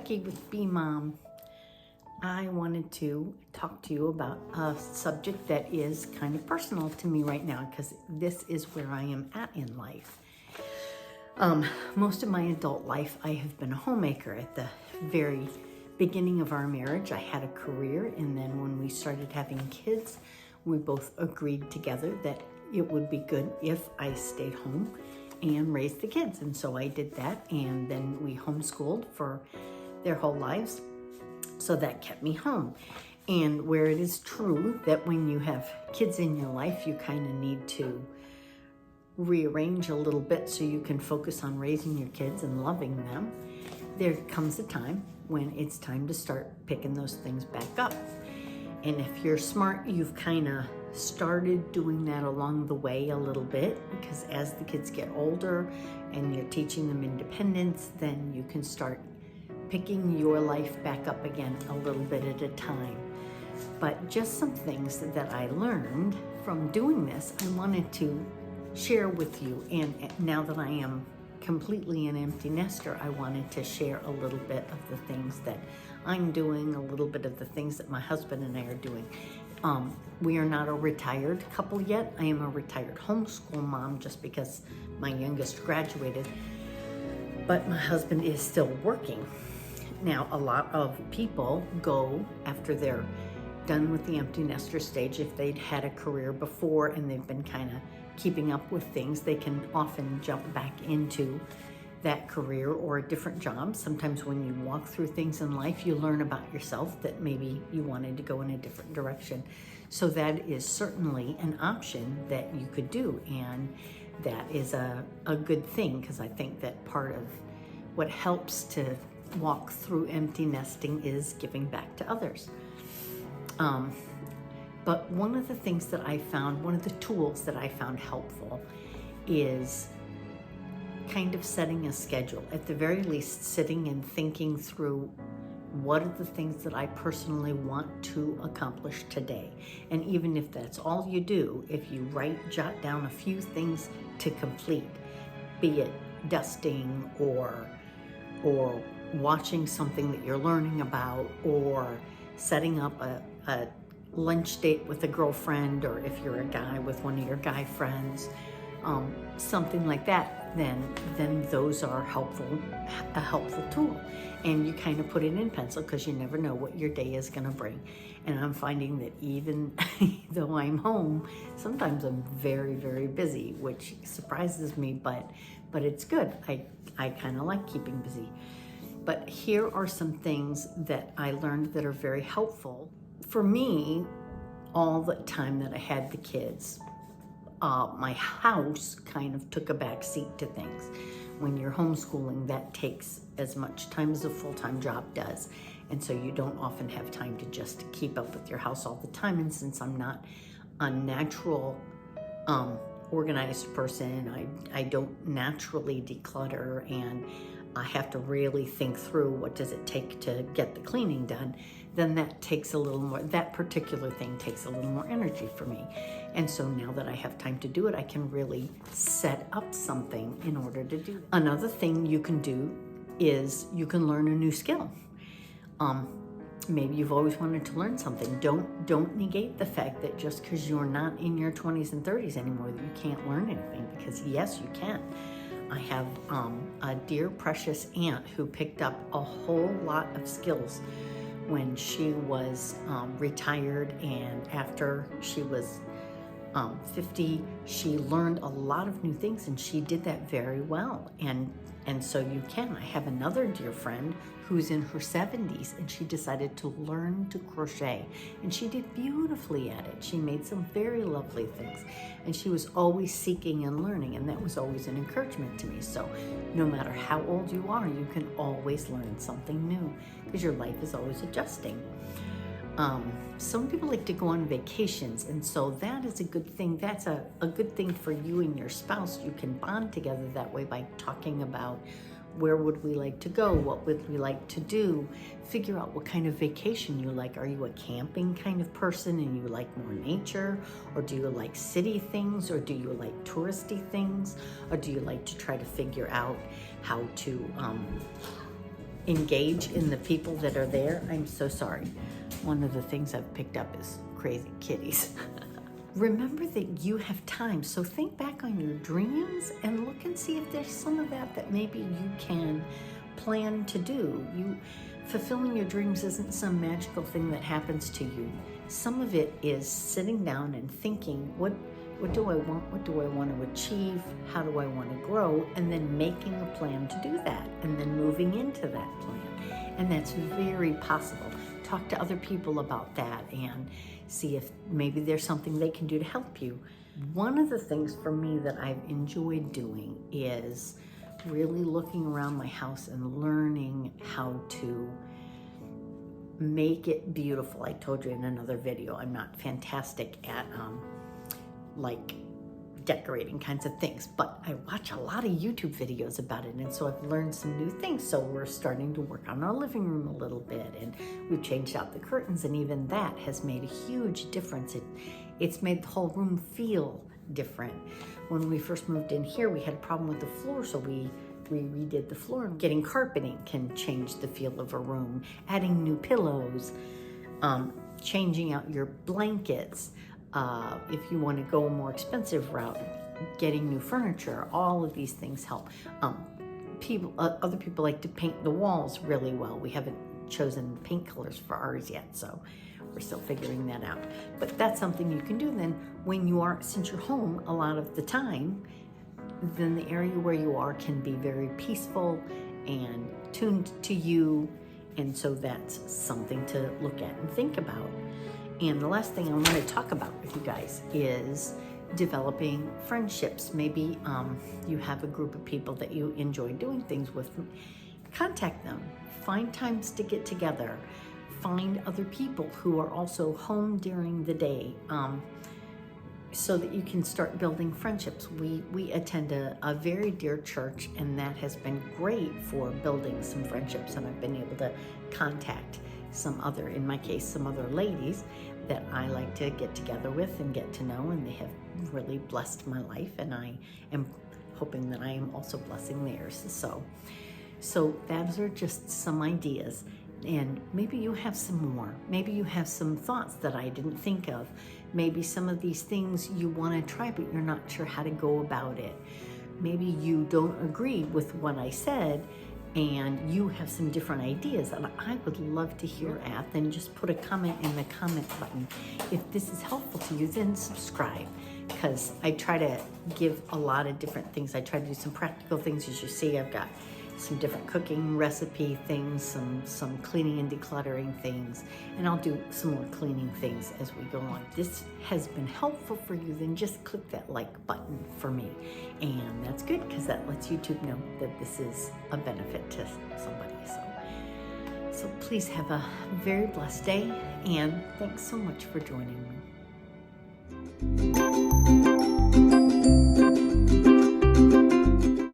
Becky with Bee Mom. I wanted to talk to you about a subject that is kind of personal to me right now because this is where I am at in life. Most of my adult life, I have been a homemaker. At the very beginning of our marriage, I had a career, and then when we started having kids, we both agreed together that it would be good if I stayed home and raised the kids. And so I did that, and then we homeschooled for their whole lives. So that kept me home. And where it is true that when you have kids in your life, you kind of need to rearrange a little bit so you can focus on raising your kids and loving them, there comes a time when it's time to start picking those things back up. And if you're smart, you've kind of started doing that along the way a little bit, because as the kids get older and you're teaching them independence, then you can start picking your life back up again a little bit at a time. But just some things that I learned from doing this, I wanted to share with you. And now that I am completely an empty nester, I wanted to share a little bit of the things that I'm doing, a little bit of the things that my husband and I are doing. We are not a retired couple yet. I am a retired homeschool mom just because my youngest graduated, but my husband is still working. Now, a lot of people go after they're done with the empty nester stage. If they'd had a career before and they've been kind of keeping up with things, they can often jump back into that career or a different job. Sometimes when you walk through things in life, you learn about yourself that maybe you wanted to go in a different direction. So that is certainly an option that you could do, and that is a good thing, because I think that part of what helps to walk through empty nesting is giving back to others. But one of the things that I found, one of the tools that I found helpful is kind of setting a schedule. At the very least, sitting and thinking through what are the things that I personally want to accomplish today. And even if that's all you do, if you jot down a few things to complete, be it dusting or watching something that you're learning about, or setting up a lunch date with a girlfriend, or if you're a guy with one of your guy friends, something like that, then those are a helpful tool. And you kind of put it in pencil, because you never know what your day is going to bring. And I'm finding that even though I'm home, sometimes I'm very, very busy, which surprises me, but it's good. I kind of like keeping busy. But here are some things that I learned that are very helpful. For me, all the time that I had the kids, my house kind of took a back seat to things. When you're homeschooling, that takes as much time as a full-time job does. And so you don't often have time to just keep up with your house all the time. And since I'm not a natural organized person, I don't naturally declutter, and I have to really think through what does it take to get the cleaning done, then that takes a little more, that particular thing takes a little more energy for me. And so now that I have time to do it, I can really set up something in order to do it. Another thing you can do is you can learn a new skill. Maybe you've always wanted to learn something. Don't negate the fact that just because you're not in your 20s and 30s anymore that you can't learn anything, because yes, you can. I have a dear precious aunt who picked up a whole lot of skills when she was retired, and after she was 50, she learned a lot of new things, and she did that very well. And so you can. I have another dear friend who's in her 70s, and she decided to learn to crochet, and she did beautifully at it. She made some very lovely things, and she was always seeking and learning, and that was always an encouragement to me. So no matter how old you are, you can always learn something new, because your life is always adjusting. Some people like to go on vacations, and so that is a good thing. That's a good thing for you and your spouse. You can bond together that way by talking about where would we like to go, what would we like to do, figure out what kind of vacation you like. Are you a camping kind of person and you like more nature, or do you like city things, or do you like touristy things, or do you like to try to figure out how to engage in the people that are there, I'm so sorry. One of the things I've picked up is crazy kitties. Remember that you have time, so think back on your dreams and look and see if there's some of that maybe you can plan to do. Fulfilling your dreams isn't some magical thing that happens to you. Some of it is sitting down and thinking, what do I want? What do I want to achieve? How do I want to grow? And then making a plan to do that, and then moving into that plan. And that's very possible. Talk to other people about that and see if maybe there's something they can do to help you. One of the things for me that I've enjoyed doing is really looking around my house and learning how to make it beautiful. I told you in another video, I'm not fantastic at like decorating kinds of things, but I watch a lot of YouTube videos about it, and so I've learned some new things. So we're starting to work on our living room a little bit, and we've changed out the curtains, and even that has made a huge difference. It's made the whole room feel different. When we first moved in here, we had a problem with the floor, so we redid the floor. Getting carpeting can change the feel of a room. Adding new pillows, changing out your blankets. If you want to go a more expensive route, getting new furniture, all of these things help. Other people like to paint the walls really well. We haven't chosen paint colors for ours yet, so we're still figuring that out. But that's something you can do then when you are, since you're home a lot of the time, then the area where you are can be very peaceful and tuned to you. And so that's something to look at and think about. And the last thing I want to talk about with you guys is developing friendships. Maybe you have a group of people that you enjoy doing things with. Contact them. Find times to get together. Find other people who are also home during the day, so that you can start building friendships. We attend a very dear church, and that has been great for building some friendships, and I've been able to contact some other, in my case, some other ladies that I like to get together with and get to know, and they have really blessed my life, and I am hoping that I am also blessing theirs. So those are just some ideas, and maybe you have some more. Maybe you have some thoughts that I didn't think of. Maybe some of these things you want to try, but you're not sure how to go about it. Maybe you don't agree with what I said, and you have some different ideas that I would love to hear at. Then just put a comment in the comment button. If this is helpful to you, then subscribe, because I try to give a lot of different things. I try to do some practical things. As you see, I've got some different cooking recipe things, some cleaning and decluttering things, and I'll do some more cleaning things as we go on. If this has been helpful for you, then just click that like button for me, and that's good because that lets YouTube know that this is a benefit to somebody. So please have a very blessed day, and thanks so much for joining me.